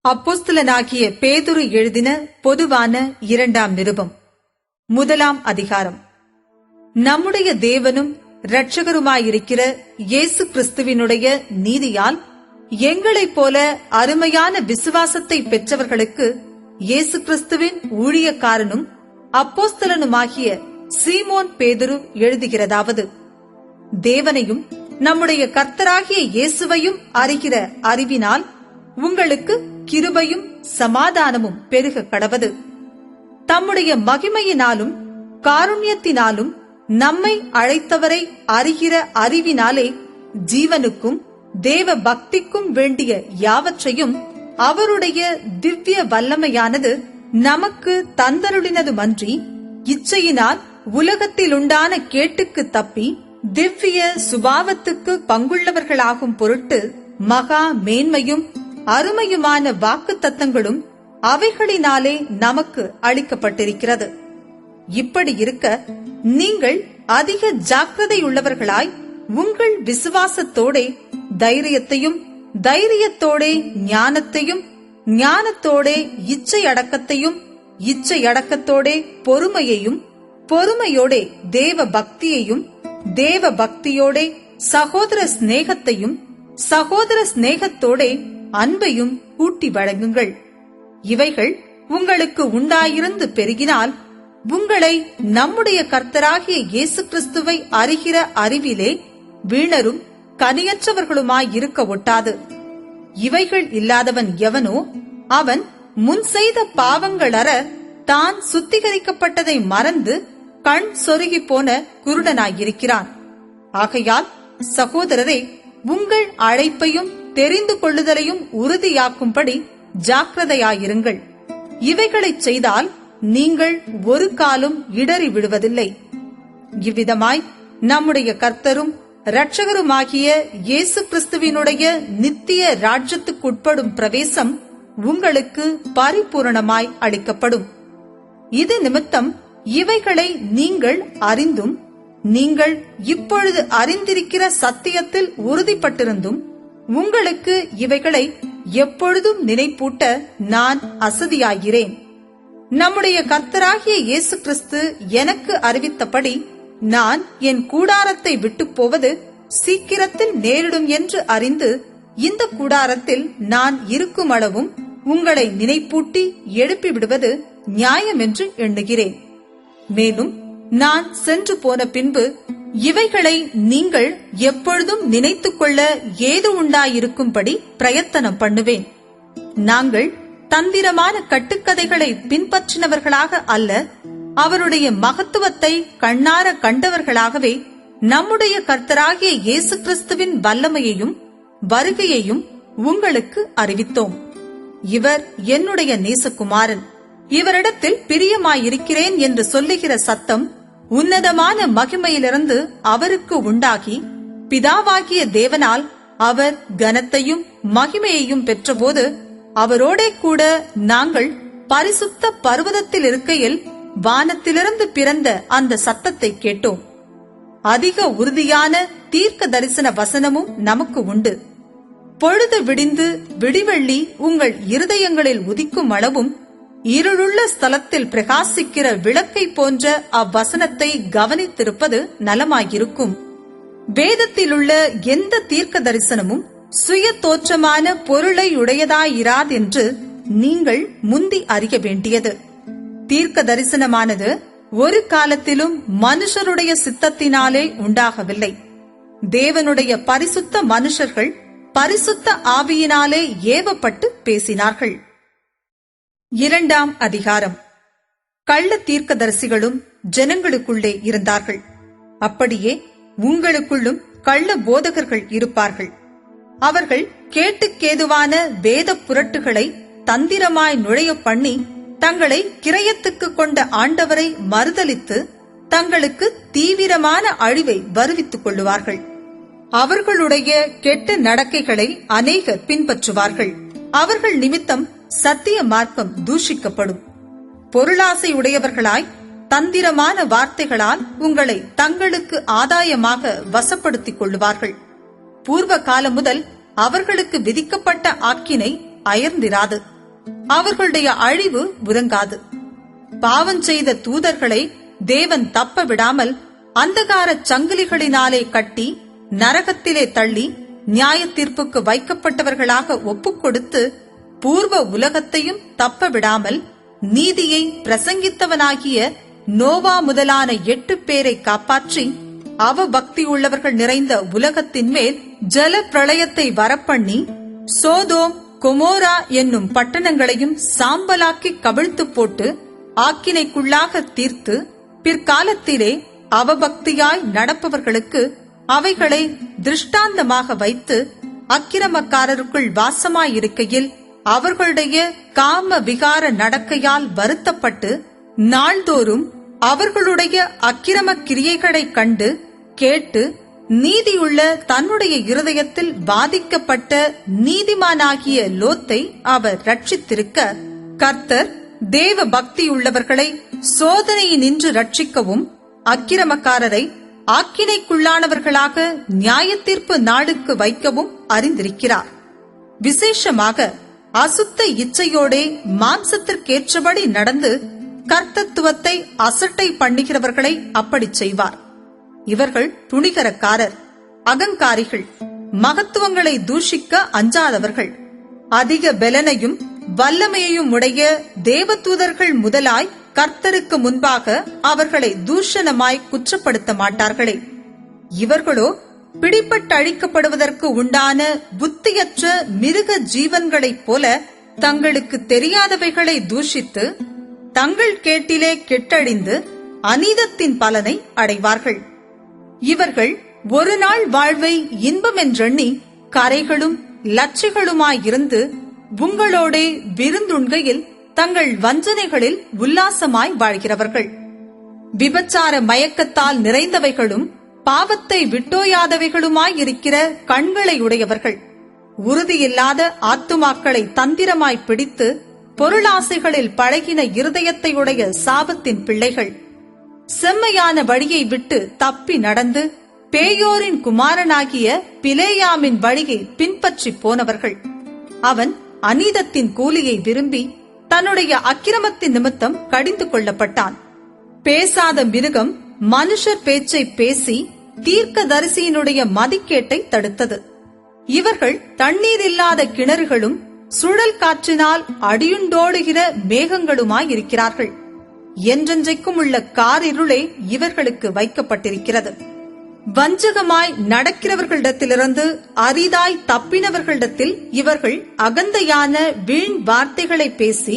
அப்போஸ்தலனாகிய பேதுரு எழுதின பொதுவான 2ஆம் நிருபம். 1ஆம் அதிகாரம். நம்முடைய தேவனும் இரட்சகருமாயிருக்கிற இயேசு கிறிஸ்துவினுடைய நீதியால் எங்களைப் போல அருமையான விசுவாசத்தை பெற்றவர்களுக்கு இயேசு கிறிஸ்துவின் ஊழியக்காரனும் அப்போஸ்தலனுமாகிய சீமோன் பேதுரு எழுதுகிறதாவது: தேவனையும் நம்முடைய கர்த்தராகிய இயேசுவையும் அறிகிற அறிவினால் உங்களுக்கு கிருபையும் சமாதானமும் பெருக கடவது. தம்முடைய மகிமையினாலும் காருண்யத்தினாலும் நம்மை அழைத்தவரை அறிகிற அறிவினாலே ஜீவனுக்கும் தேவ பக்திக்கும் வேண்டிய யாவற்றையும் அவருடைய திவ்ய வல்லமையானது நமக்கு தந்தருளினதுமன்றி, இச்சையினால் உலகத்திலுண்டான கேட்டுக்கு தப்பி திவ்ய சுபாவத்துக்கு பங்குள்ளவர்களாகும் பொருட்டு மகா மேன்மையும் அருமையுமான வாக்குத்தத்தங்களும் அவைகளினாலே நமக்கு அளிக்கப்பட்டிருக்கிறது. இப்படி இருக்க நீங்கள் அதிக ஜாக்கிரதையுள்ளவர்களாய் உங்கள் விசுவாசத்தோடே தைரியத்தையும், தைரியத்தோடே ஞானத்தையும், ஞானத்தோடே இச்சை அடக்கத்தையும், இச்சை அடக்கத்தோடே பொறுமையையும், பொறுமையோடே தேவ பக்தியையும், தேவ பக்தியோடே சகோதர சிநேகத்தையும், சகோதர சிநேகத்தோடே அன்பையும் கூட்டி வழங்குங்கள். இவைகள் உங்களுக்கு உண்டாயிருந்து பெருகினால் உங்களை நம்முடைய கர்த்தராகிய இயேசு கிறிஸ்துவை அறிகிற அறிவிலே வீணரும் கனியற்றவர்களுமாயிருக்க ஒட்டாது. இவைகள் இல்லாதவன் எவனோ அவன் முன் செய்த பாவங்களற தான் சுத்திகரிக்கப்பட்டதை மறந்து கண் சொருகி போன குருடனாயிருக்கிறான். ஆகையால் சகோதரரே, உங்கள் அழைப்பையும் தெரிந்து கொள்ளுதலையும் உறுதியாக்கும்படி ஜாக்கிரதையாயிருங்கள். இவைகளைச் செய்தால் நீங்கள் ஒரு காலும் இடறி விடுவதில்லை. இவ்விதமாய் நம்முடைய கர்த்தரும் இரட்சகருமாகிய இயேசு கிறிஸ்துவினுடைய நித்திய ராஜ்யத்துக்குட்படும் பிரவேசம் உங்களுக்கு பரிபூரணமாய் அளிக்கப்படும். இது நிமித்தம் இவைகளை நீங்கள் அறிந்தும், நீங்கள் இப்பொழுது அறிந்திருக்கிற சத்தியத்தில் உறுதிப்பட்டிருந்தும் உங்களுக்கு இவைகளை எப்பொழுதும் நினைப்பூட்ட நான் அசதியாகிறேன். நம்முடைய கர்த்தராகிய இயேசு கிறிஸ்து எனக்கு அறிவித்தபடி நான் என் கூடாரத்தை விட்டு போவது சீக்கிரத்தில் நேரிடும் என்று அறிந்து இந்த கூடாரத்தில் நான் இருக்கும் அளவும் உங்களை நினைப்பூட்டி எழுப்பி விடுவது நியாயம் என்று எண்ணுகிறேன். மேலும் நான் சென்று போன பின்பு இவைகளை நீங்கள் எப்பொழுதும் நினைத்துக் கொள்ள ஏது உண்டாயிருக்கும்படி பிரயத்தனம் பண்ணுவேன். நாங்கள் தந்திரமான கட்டுக்கதைகளை பின்பற்றினவர்களாக அல்ல, அவருடைய மகத்துவத்தை கண்ணார கண்டவர்களாகவே நம்முடைய கர்த்தராகிய இயேசு கிறிஸ்துவின் வல்லமையையும் வருகையையும் உங்களுக்கு அறிவித்தோம். இவர் என்னுடைய நேசகுமாரன், இவரிடத்தில் பிரியமாயிருக்கிறேன் என்று சொல்லுகிற சத்தம் உன்னதமான மகிமையிலிருந்து அவருக்கு உண்டாகி, பிதாவாகிய தேவனால் அவர் கனத்தையும் மகிமையையும் பெற்றபோது அவரோடே கூட நாங்கள் பரிசுத்த பர்வதத்தில் இருக்கையில் வானத்திலிருந்து பிறந்த அந்த சத்தத்தை கேட்டோம். அதிக உறுதியான தீர்க்க தரிசன வசனமும் நமக்கு உண்டு. பொழுது விடிந்து விடிவெள்ளி உங்கள் இருதயங்களில் உதிக்கும் அளவும் இருளுள்ள ஸ்தலத்தில் பிரகாசிக்கிற விளக்கை போன்ற அவ்வசனத்தை கவனித்திருப்பது நலமாயிருக்கும். வேதத்திலுள்ள எந்த தீர்க்க தரிசனமும் சுய தோற்றமான பொருளை உடையதாயிராதென்று நீங்கள் முந்தி அறிய வேண்டியது. தீர்க்க தரிசனமானது ஒரு காலத்திலும் மனுஷருடைய சித்தத்தினாலே உண்டாகவில்லை. தேவனுடைய பரிசுத்த மனுஷர்கள் பரிசுத்த ஆவியினாலே ஏவப்பட்டு பேசினார்கள். 2ஆம் அதிகாரம். கள்ள தீர்க்கதரிசிகளும் ஜனங்களுக்குள்ளே இருந்தார்கள். அப்படியே உங்களுக்குள்ளும் கள்ள போதகர்கள் இருப்பார்கள். அவர்கள் கேட்டுக்கேதுவான வேத புரட்டுகளை தந்திரமாய் நுழைய பண்ணி தங்களை கிரயத்துக்கு கொண்ட ஆண்டவரை மறுதலித்து தங்களுக்கு தீவிரமான அழிவை வருவித்துக் கொள்ளுவார்கள். அவர்களுடைய கெட்ட நடக்கைகளை அநேகர் பின்பற்றுவார்கள். அவர்கள் நிமித்தம் சத்திய மார்க்கம் தூஷிக்கப்படும். பொருளாசை உடையவர்களாய் தந்திரமான வார்த்தைகளால் உங்களை தங்களுக்கு ஆதாயமாக வசப்படுத்திக் கொள்ளுவார்கள். பூர்வ காலம் முதல் அவர்களுக்கு விதிக்கப்பட்ட ஆக்கினை அயர்ந்திராது. அவர்களுடைய அழிவு உறங்காது. பாவம் செய்த தூதர்களை தேவன் தப்ப விடாமல் அந்தகார சங்கிலிகளினாலே கட்டி நரகத்திலே தள்ளி நியாய தீர்ப்புக்கு வைக்கப்பட்டவர்களாக ஒப்புக்கொடுத்து பூர்வ உலகத்தையும் தப்ப விடாமல் நீதியை பிரசங்கித்தவனாகிய நோவா முதலான 8 பேரை காப்பாற்றி அவபக்தி உள்ளவர்கள் நிறைந்த உலகத்தின் மேல் ஜல பிரளயத்தை வரப்பண்ணி சோதோம் கொமோரா என்னும் பட்டணங்களையும் சாம்பலாக்கி கவிழ்த்து போட்டு ஆக்கினைக்குள்ளாக தீர்த்து பிற்காலத்திலே அவபக்தியாய் நடப்பவர்களுக்கு அவைகளை திருஷ்டாந்தமாக வைத்து அக்கிரமக்காரருக்குள் வாசமாயிருக்கையில் அவர்களுடைய காம விகார நடக்கையால் வருத்தப்பட்டு நாள்தோறும் அவர்களுடைய அக்கிரம கிரியைகளைக் கண்டு கேட்டு நீதியுள்ள தன்னுடைய இருதயத்தில் பாதிக்கப்பட்ட நீதிமானாகிய லோத்தை அவர் ரட்சித்திருக்க, கர்த்தர் தேவ பக்தியுள்ளவர்களை சோதனையினின்று ரட்சிக்கவும் அக்கிரமக்காரரை ஆக்கினைக்குள்ளானவர்களாக நியாயத்தீர்ப்பு நாளுக்கு வைக்கவும் அறிந்திருக்கிறார். விசேஷமாக அசுத்த இச்சையோடே மாம்சத்திற்கேற்றபடி நடந்து கர்த்தத்துவத்தை அசட்டை பண்ணுகிறவர்களை அப்படி செய்வார். இவர்கள் துணிகரக்காரர், அகங்காரிகள், மகத்துவங்களை தூஷிக்க அஞ்சாதவர்கள், அதிக பெலனையும் வல்லமையையும் உடைய தேவதூதர்கள் முதலாய் கர்த்தருக்கு முன்பாக அவர்களை தூஷணமாய் குற்றப்படுத்த மாட்டார்களே. இவர்களோ பிடிபட்டழிக்கப்படுவதற்கு உண்டான புத்தியற்ற மிருக ஜீவன்களைப் போல தங்களுக்கு தெரியாதவைகளை தூஷித்து தங்கள் கேட்டிலே கெட்டழிந்து அநீதத்தின் பலனை அடைவார்கள். இவர்கள் ஒரு நாள் வாழ்வை இன்பமென்றெண்ணி கரைகளும் லட்சிகளுமாயிருந்து உங்களோடே விருந்துண்கையில் தங்கள் வஞ்சனைகளில் உல்லாசமாய் வாழ்கிறவர்கள். விபச்சார மயக்கத்தால் நிறைந்தவைகளும் பாவத்தை விட்டோயாதவைகளுமாயிருக்கிற கண்களை உடையவர்கள், உறுதியில்லாத ஆத்துமாக்களை தந்திரமாய் பிடித்து பொருளாசைகளில் பழகின இருதயத்தையுடைய சாபத்தின் பிள்ளைகள், செம்மையான வழியை விட்டு தப்பி நடந்து பேயோரின் குமாரனாகிய பிலேயாமின் வழியை பின்பற்றி போனவர்கள். அவன் அநீதத்தின் கூலியை விரும்பி தன்னுடைய அக்கிரமத்தின் நிமித்தம் கடிந்து கொள்ளப்பட்டான். பேசாத மிருகம் மனுஷர் பேச்சை பேசி தீர்க்கதரிசியினுடைய மதிக்கேட்டை தடுத்தது. இவர்கள் தண்ணீர் இல்லாத கிணறுகளும் சுழல் காற்றினால் அடியுண்டோடுகிற மேகங்களுமாயிருக்கிறார்கள். என்றென்றைக்கும் உள்ள காரிருளே இவர்களுக்கு வைக்கப்பட்டிருக்கிறது. வஞ்சகமாய் நடக்கிறவர்களிடத்திலிருந்து அரிதாய் தப்பினவர்களிடத்தில் இவர்கள் அகந்தையான வீண் வார்த்தைகளை பேசி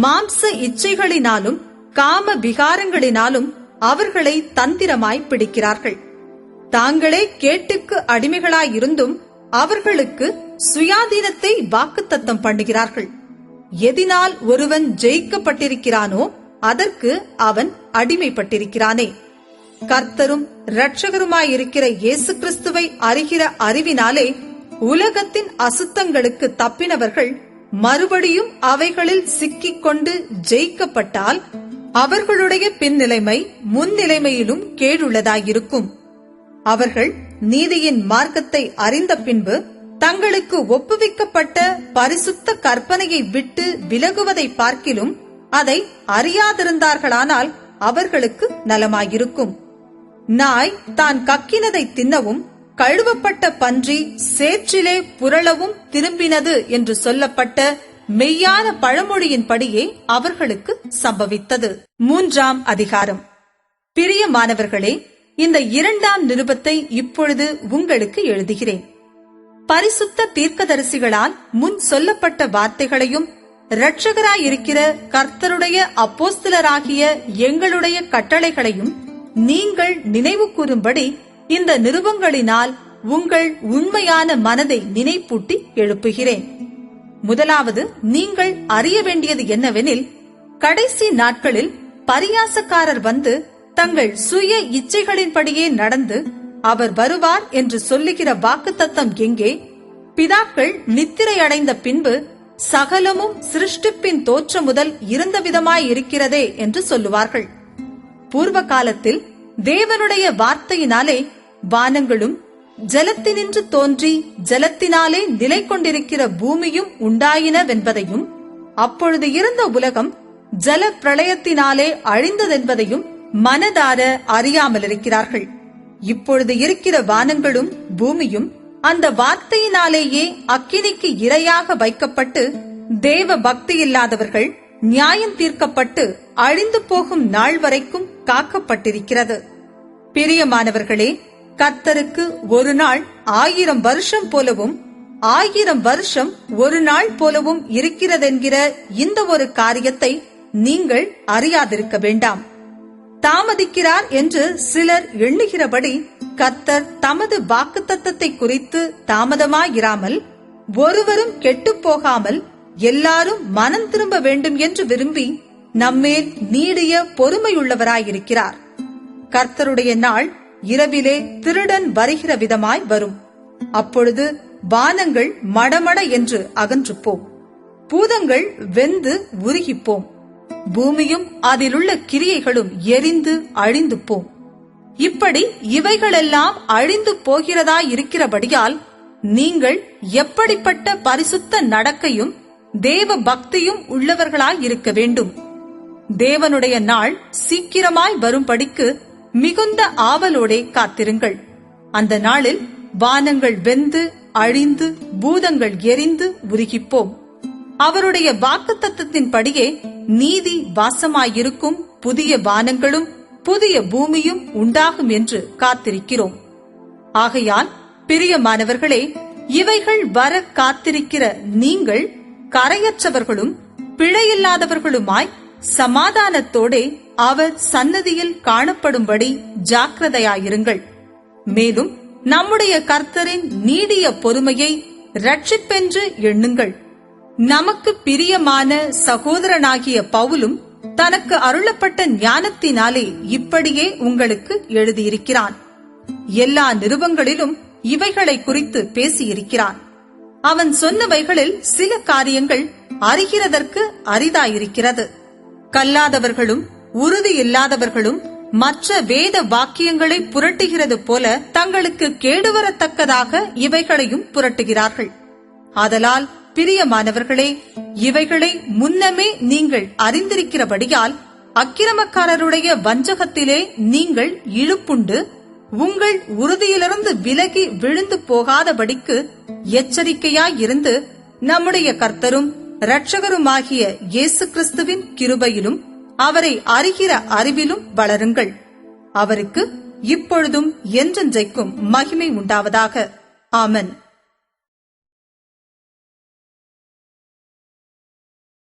மாம்ச இச்சைகளினாலும் காம விகாரங்களினாலும் அவர்களை தந்திரமாய் பிடிக்கிறார்கள். தாங்களே கேட்டுக்கு அடிமைகளாயிருந்தும் அவர்களுக்கு சுயாதீனத்தை வாக்குத்தத்தம் பண்ணுகிறார்கள். எதினால் ஒருவன் ஜெயிக்கப்பட்டிருக்கிறானோ அதற்கு அவன் அடிமைப்பட்டிருக்கிறானே. கர்த்தரும் இரட்சகருமாயிருக்கிற இயேசு கிறிஸ்துவை அறிகிற அறிவினாலே உலகத்தின் அசுத்தங்களுக்கு தப்பினவர்கள் மறுபடியும் அவைகளில் சிக்கிக்கொண்டு ஜெயிக்கப்பட்டால் அவர்களுடைய பின்னிலைமை முன்னிலைமையிலும் கேடுள்ளதாயிருக்கும். அவர்கள் நீதியின் மார்க்கத்தை அறிந்த பின்பு தங்களுக்கு ஒப்புவிக்கப்பட்ட பரிசுத்த கற்பனையை விட்டு விலகுவதை பார்க்கிலும் அதை அறியாதிருந்தார்களானால் அவர்களுக்கு நலமாயிருக்கும். நாய் தான் கக்கினதை தின்னவும் கழுவப்பட்ட பன்றி சேற்றிலே புரளவும் திரும்பினது என்று சொல்லப்பட்ட மெய்யான பழமொழியின்படியே அவர்களுக்கு சம்பவித்தது. 3ஆம் அதிகாரம். பிரியமானவர்களே, இந்த 2ஆம் நிருபத்தை இப்பொழுது உங்களுக்கு எழுதுகிறேன். பரிசுத்த தீர்க்கதரிசிகளால் முன் சொல்லப்பட்ட வார்த்தைகளையும் இரட்சகராயிருக்கிற கர்த்தருடைய அப்போஸ்தலராகிய எங்களுடைய கட்டளைகளையும் நீங்கள் நினைவு கூறும்படி இந்த நிருபங்களினால் உங்கள் உண்மையான மனதை நினைப்பூட்டி எழுப்புகிறேன். முதலாவது, நீங்கள் அறிய வேண்டியது என்னவெனில், கடைசி நாட்களில் பரியாசக்காரர் வந்து தங்கள் சுய இச்சைகளின்படியே நடந்து அவர் வருவார் என்று சொல்லுகிற வாக்குத்தத்தம் எங்கே? பிதாக்கள் நித்திரை அடைந்த பின்பு சகலமும் சிருஷ்டிப்பின் தோற்றம் முதல் இருந்த விதமாயிருக்கிறதே என்று சொல்லுவார்கள். பூர்வ காலத்தில் தேவனுடைய வார்த்தையினாலே வானங்களும் ஜலத்தினின்று தோன்றி ஜலத்தினாலே நிலை கொண்டிருக்கிற பூமியும் உண்டாயினவென்பதையும் அப்பொழுது இருந்த உலகம் ஜல பிரளயத்தினாலே அழிந்ததென்பதையும் மனதார அறியாமலிருக்கிறார்கள். இப்பொழுது இருக்கிற வானங்களும் பூமியும் அந்த வார்த்தையினாலேயே அக்கினிக்கு இரையாக வைக்கப்பட்டு தேவ பக்தி இல்லாதவர்கள் நியாயம் தீர்க்கப்பட்டு அழிந்து போகும் நாள் வரைக்கும் காக்கப்பட்டிருக்கிறது. பிரியமானவர்களே, கர்த்தருக்கு ஒரு நாள் 1000 வருஷம் போலவும் 1000 வருஷம் ஒரு நாள் போலவும் இருக்கிறதென்கிற இந்த ஒரு காரியத்தை நீங்கள் அறியாதிருக்க வேண்டாம். தாமதிக்கிறார் என்று சிலர் எண்ணுகிறபடி கர்த்தர் தமது வாக்குத்தத்தத்தை குறித்து தாமதமாயிராமல், ஒருவரும் கெட்டுப் போகாமல் எல்லாரும் மனம் திரும்ப வேண்டும் என்று விரும்பி நம்மேல் நீடிய பொறுமையுள்ளவராயிருக்கிறார். கர்த்தருடைய நாள் இரவிலே திருடன் வருகிற விதமாய் வரும். அப்பொழுது வானங்கள் மடமட என்று அகன்று போம், பூதங்கள் வெந்து உருகிப்போம், பூமியும் அதிலுள்ள கிரியைகளும் எரிந்து அழிந்து போம். இப்படி இவைகளெல்லாம் அழிந்து போகிறதாயிருக்கிறபடியால் நீங்கள் எப்படிப்பட்ட பரிசுத்த நடக்கையும் தேவ பக்தியும் உள்ளவர்களாயிருக்க வேண்டும். தேவனுடைய நாள் சீக்கிரமாய் வரும்படிக்கு மிகுந்த ஆவலோடே காத்திருங்கள். அந்த நாளில் வானங்கள் வெந்து அழிந்து பூதங்கள் எரிந்து உருகிப்போம். அவருடைய வாக்குத்தத்தத்தின்படியே நீதி வாசமாயிருக்கும் புதிய வானங்களும் புதிய பூமியும் உண்டாகும் என்று காத்திருக்கிறோம். ஆகையால் பிரியமானவர்களே, இவைகள் வர காத்திருக்கிற நீங்கள் கரையற்றவர்களும் பிழையில்லாதவர்களுமாய் சமாதானத்தோடே அவர் சன்னதியில் காணப்படும்படி ஜாக்கிரதையாயிருங்கள். மேலும் நம்முடைய கர்த்தரின் நீடிய பொறுமையை இரட்சிப்பென்று எண்ணுங்கள். நமக்கு பிரியமான சகோதரனாகிய பவுலும் தனக்கு அருளப்பட்ட ஞானத்தினாலே இப்படியே உங்களுக்கு எழுதியிருக்கிறான். எல்லா நிருபங்களிலும் இவைகளை குறித்து பேசியிருக்கிறான். அவன் சொன்னவைகளில் சில காரியங்கள் அறிகிறதற்கு அரிதாயிருக்கிறது. கல்லாதவர்களும் உறுதி இல்லாதவர்களும் மற்ற வேத வாக்கியங்களை புரட்டுகிறது போல தங்களுக்கு கேடுவரத்தக்கதாக இவைகளையும் புரட்டுகிறார்கள். ஆதலால் பிரியமானவர்களே, இவைகளை முன்னமே நீங்கள் அறிந்திருக்கிறபடியால் அக்கிரமக்காரருடைய வஞ்சகத்திலே நீங்கள் இழுப்புண்டு உங்கள் உறுதியிலிருந்து விலகி விழுந்து போகாதபடிக்கு எச்சரிக்கையாயிருந்து நம்முடைய கர்த்தரும் இரட்சகருமாகிய இயேசு கிறிஸ்துவின் கிருபையிலும் அவரை அறிகிற அறிவிலும் வளருங்கள். அவருக்கு இப்பொழுதும் என்றென்றைக்கும் மகிமை உண்டாவதாக. ஆமென்.